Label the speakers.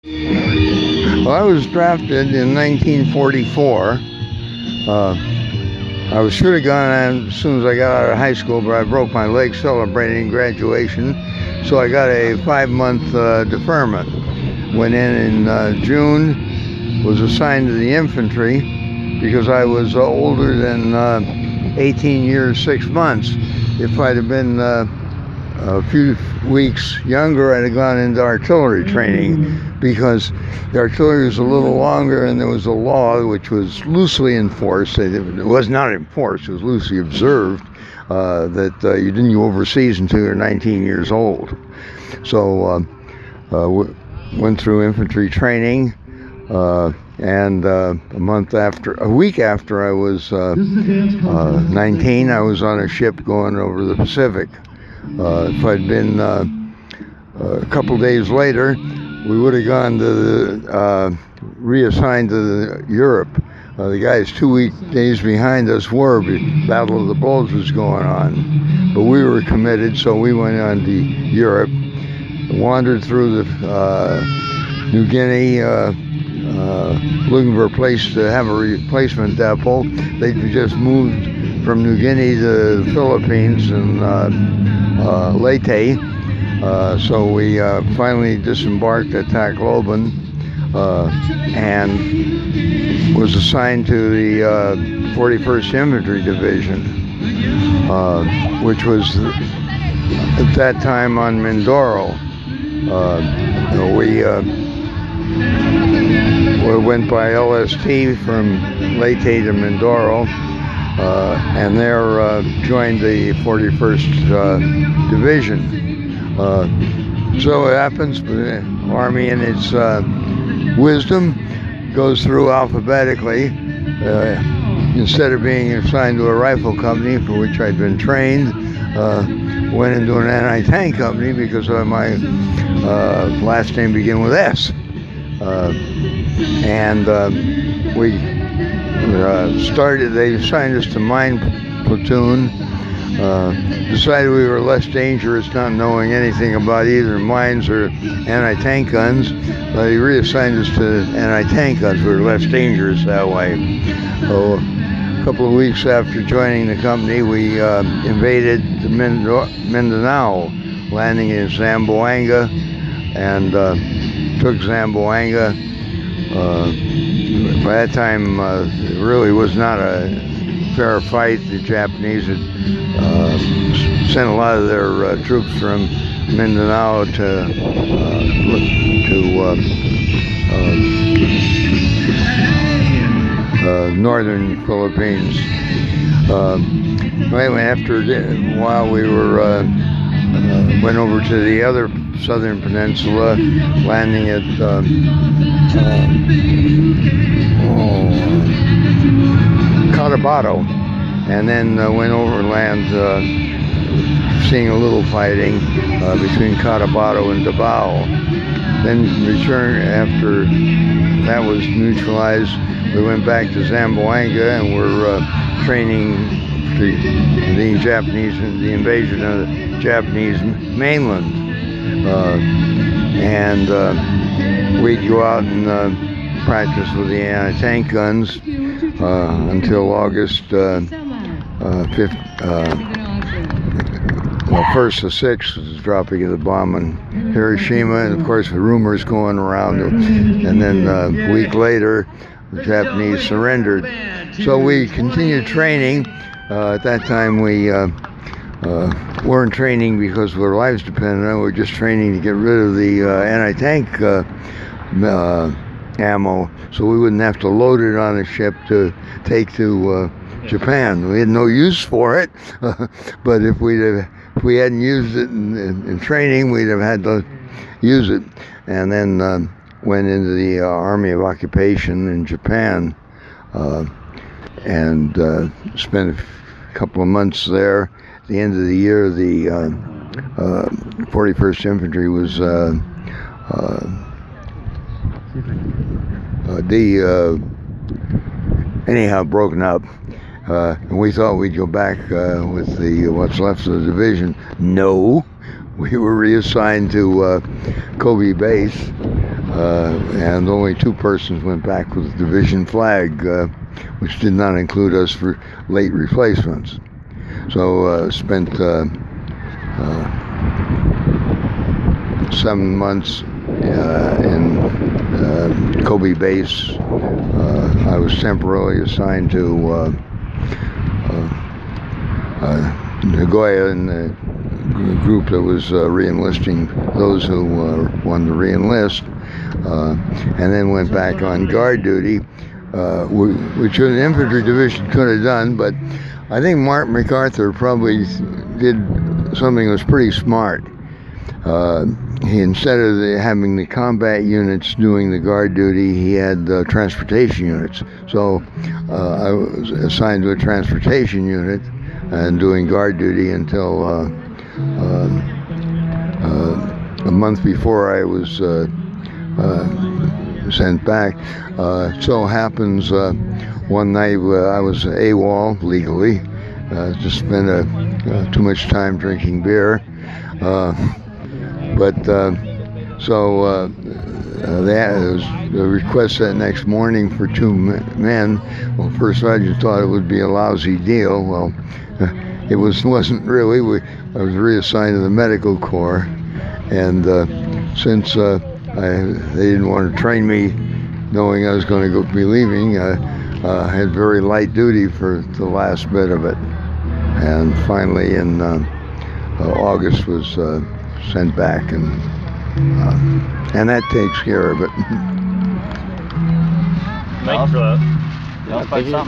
Speaker 1: Well, I was drafted in 1944. I was should have gone on as soon as I got out of high school, but I broke my leg celebrating graduation, so I got a 5-month deferment. Went in June, was assigned to the infantry because I was older than 18 years, 6 months. If I'd have been a few weeks younger, I'd have gone into artillery training, because the artillery was a little longer, and there was a law which was loosely enforced. It was not enforced, it was loosely observed, that you didn't go overseas until you're 19 years old. So went through infantry training, and a week after I was 19, I was on a ship going over the Pacific. If I'd been a couple days later, we would have gone to reassigned to Europe. The guys 2 days behind us were. Battle of the Bulge was going on, but we were committed, so we went on to Europe. Wandered through the New Guinea, looking for a place to have a replacement depot. They just moved from New Guinea to the Philippines and Leyte. So we finally disembarked at Tacloban and was assigned to the 41st Infantry Division, which was at that time on Mindoro. We went by LST from Leyte to Mindoro, and there joined the 41st Division. So it happens, but the Army in its wisdom goes through alphabetically. Instead of being assigned to a rifle company, for which I'd been trained, went into an anti-tank company because my last name began with S. We started, they assigned us to mine platoon. Decided we were less dangerous, not knowing anything about either mines or anti-tank guns. But he reassigned us to anti-tank guns. We were less dangerous that way. So a couple of weeks after joining the company, we invaded Mindanao, landing in Zamboanga, and took Zamboanga. By that time, it really was not a fair fight. The Japanese had sent a lot of their troops from Mindanao to northern Philippines. Anyway, after a while, we went over to the other southern peninsula, landing at Cotabato, and then went overland, seeing a little fighting between Cotabato and Davao. Then returned after that was neutralized. We went back to Zamboanga and were training the Japanese, the invasion of the Japanese mainland. We'd go out and practice with the anti-tank guns until August 1st to 6th was the dropping of the bomb in Hiroshima, and of course the rumors going around. And then a week later, the Japanese surrendered. So we continued training. At that time, we weren't training because our lives depended on it. We were just training to get rid of the anti-tank ammo, so we wouldn't have to load it on a ship to take to Japan. We had no use for it, but if we hadn't used it in training, we'd have had to use it. And then went into the Army of Occupation in Japan, and spent a couple of months there. At the end of the year, the 41st Infantry was anyhow broken up, and we thought we'd go back with the what's left of the division. No, we were reassigned to Kobe Base, and only 2 persons went back with the division flag, which did not include us for late replacements. So spent 7 months in Kobe base. I was temporarily assigned to Nagoya in the group that was re-enlisting those who wanted to re-enlist, and then went back on guard duty, which an infantry division could have done, but I think Mark MacArthur probably did something that was pretty smart. He, instead of having the combat units doing the guard duty, he had transportation units. So I was assigned to a transportation unit and doing guard duty until a month before I was sent back. So happens one night I was AWOL legally, just spent too much time drinking beer. So they had a request that next morning for 2 men. Well, first sergeant thought it would be a lousy deal. Well, it wasn't really. I was reassigned to the medical corps, and since they didn't want to train me, knowing I was going to be leaving, I had very light duty for the last bit of it, and finally in August was sent back, and that takes care of it.
Speaker 2: Thanks for that.